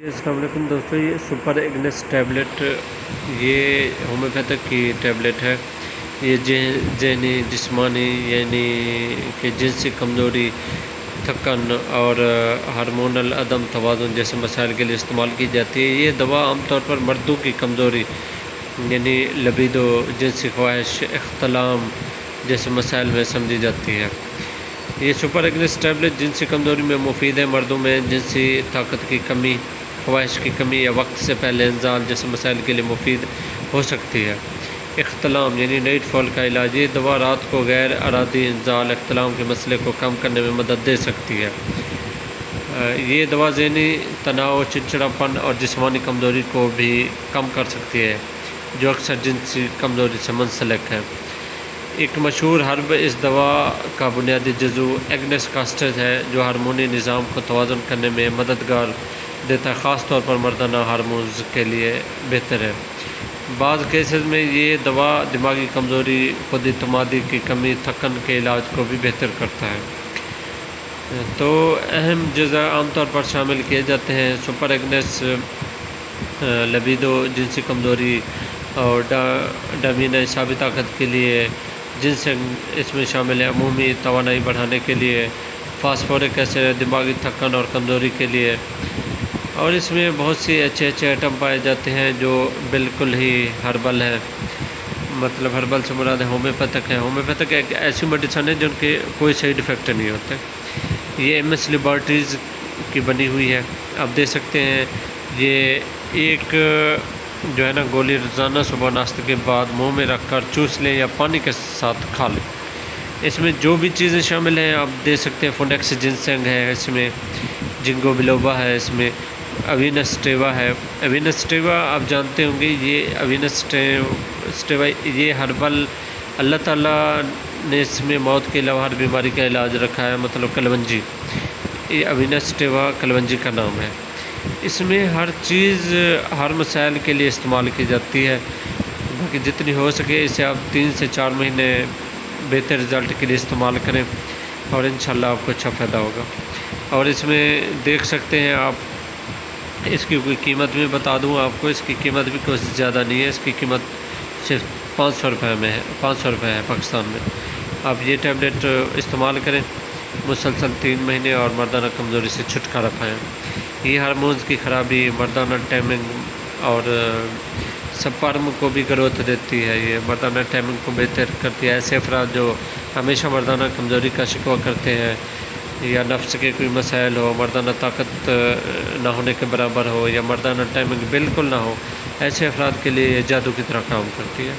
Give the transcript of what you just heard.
السلام علیکم دوستو، یہ سپر ایگنس ٹیبلٹ یہ ہومیوپیتھک کی ٹیبلٹ ہے۔ یہ ذہنی جسمانی یعنی کہ جنسی کمزوری، تھکن اور ہارمونل عدم توازن جیسے مسائل کے لیے استعمال کی جاتی ہے۔ یہ دوا عام طور پر مردوں کی کمزوری یعنی لبیدو، جنسی خواہش، اختلام جیسے مسائل میں سمجھی جاتی ہے۔ یہ سپر ایگنس ٹیبلٹ جنسی کمزوری میں مفید ہے۔ مردوں میں جنسی طاقت کی کمی، خواہش کی کمی یا وقت سے پہلے انزال جیسے مسائل کے لیے مفید ہو سکتی ہے۔ اختلام یعنی نائٹ فال کا علاج، یہ دوا رات کو غیر ارادی انزال اختلام کے مسئلے کو کم کرنے میں مدد دے سکتی ہے۔ یہ دوا ذہنی تناؤ، چڑچڑاپن اور جسمانی کمزوری کو بھی کم کر سکتی ہے جو اکثر جنسی کمزوری سے منسلک ہے۔ ایک مشہور حرب اس دوا کا بنیادی جزو ایگنس کاسٹیز ہے جو ہارمونی نظام کو توازن کرنے میں مددگار دیتا ہے، خاص طور پر مردانہ ہارمونز کے لیے بہتر ہے۔ بعض کیسز میں یہ دوا دماغی کمزوری، خود اعتمادی کی کمی، تھکن کے علاج کو بھی بہتر کرتا ہے۔ تو اہم جزا عام طور پر شامل کیے جاتے ہیں سپر ایگنس: لبیدو، جنسی کمزوری اور ڈامینہ اعصابی طاقت کے لیے، جنسنگ اس میں شامل ہے، عمومی توانائی بڑھانے کے لیے، فاسفورک ایسڈ، دماغی تھکن اور کمزوری کے لیے۔ اور اس میں بہت سی اچھے آئٹم پائے جاتے ہیں جو بالکل ہی ہربل ہے، مطلب ہربل سے مراد ہومیوپیتھک ہے۔ ہومیوپیتھک ایک ایسی میڈیسن ہے جن کے کوئی سائیڈ ایفیکٹ نہیں ہوتے۔ یہ MS لیبارٹریز کی بنی ہوئی ہے، آپ دیکھ سکتے ہیں۔ یہ ایک جو ہے نا گولی روزانہ صبح ناشتے کے بعد منہ میں رکھ کر چوس لیں یا پانی کے ساتھ کھا لیں۔ اس میں جو بھی چیزیں شامل ہیں آپ دیکھ سکتے ہیں۔ فونیکس جنسنگ ہے، اس میں جنگو بلوبا ہے، اس میں اوینس سٹیوا ہے۔ اوینس سٹیوا آپ جانتے ہوں گے، یہ اوینس سٹیوا یہ ہربل، اللہ تعالیٰ نے اس میں موت کے علاوہ ہر بیماری کا علاج رکھا ہے، مطلب کلونجی۔ یہ اوینس سٹیوا کلونجی کا نام ہے۔ اس میں ہر چیز ہر مسائل کے لیے استعمال کی جاتی ہے، باقی جتنی ہو سکے اسے آپ 3 سے 4 مہینے بہتر رزلٹ کے لیے استعمال کریں اور انشاءاللہ آپ کو اچھا فائدہ ہوگا۔ اور اس میں دیکھ سکتے ہیں آپ، اس کی کوئی قیمت بھی بتا دوں آپ کو، اس کی قیمت بھی کوئی زیادہ نہیں ہے، اس کی قیمت صرف 500 روپے میں ہے، 500 روپے ہے پاکستان میں۔ آپ یہ ٹیبلٹ استعمال کریں، مسلسل 3 مہینے، اور مردانہ کمزوری سے چھٹکارا پائیں۔ یہ ہارمونز کی خرابی، مردانہ ٹائمنگ اور سپرم کو بھی گروتھ دیتی ہے، یہ مردانہ ٹائمنگ کو بہتر کرتی ہے۔ ایسے افراد جو ہمیشہ مردانہ کمزوری کا شکوہ کرتے ہیں یا نفس کے کوئی مسائل ہو، مردانہ طاقت نہ ہونے کے برابر ہو یا مردانہ ٹائمنگ بالکل نہ ہو، ایسے افراد کے لیے یہ جادو کی طرح کام کرتی ہے۔